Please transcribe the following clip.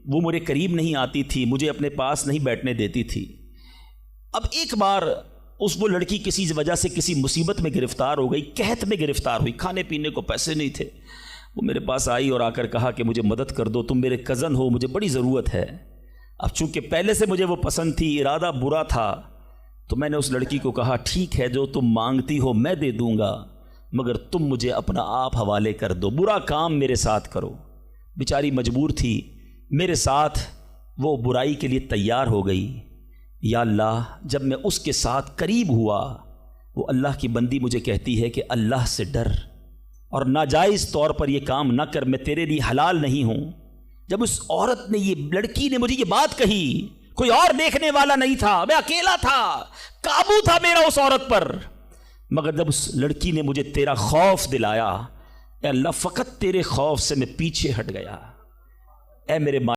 وہ میرے قریب نہیں آتی تھی، مجھے اپنے پاس نہیں بیٹھنے دیتی تھی۔ اب ایک بار وہ لڑکی کسی وجہ سے کسی مصیبت میں گرفتار ہو گئی، قحط میں گرفتار ہوئی، کھانے پینے کو پیسے نہیں تھے۔ وہ میرے پاس آئی اور آ کر کہا کہ مجھے مدد کر دو، تم میرے کزن ہو، مجھے بڑی ضرورت ہے۔ اب چونکہ پہلے سے مجھے وہ پسند تھی، ارادہ برا تھا، تو میں نے اس لڑکی کو کہا ٹھیک ہے جو تم مانگتی ہو میں دے دوں گا، مگر تم مجھے اپنا آپ حوالے کر دو، برا کام میرے ساتھ کرو۔ بیچاری مجبور تھی، میرے ساتھ وہ برائی کے لیے تیار ہو گئی۔ یا اللہ، جب میں اس کے ساتھ قریب ہوا، وہ اللہ کی بندی مجھے کہتی ہے کہ اللہ سے ڈر اور ناجائز طور پر یہ کام نہ کر، میں تیرے لیے حلال نہیں ہوں۔ جب اس عورت نے، یہ لڑکی نے مجھے یہ بات کہی، کوئی اور دیکھنے والا نہیں تھا، میں اکیلا تھا، قابو تھا میرا اس عورت پر، مگر جب اس لڑکی نے مجھے تیرا خوف دلایا، اے اللہ فقط تیرے خوف سے میں پیچھے ہٹ گیا۔ اے میرے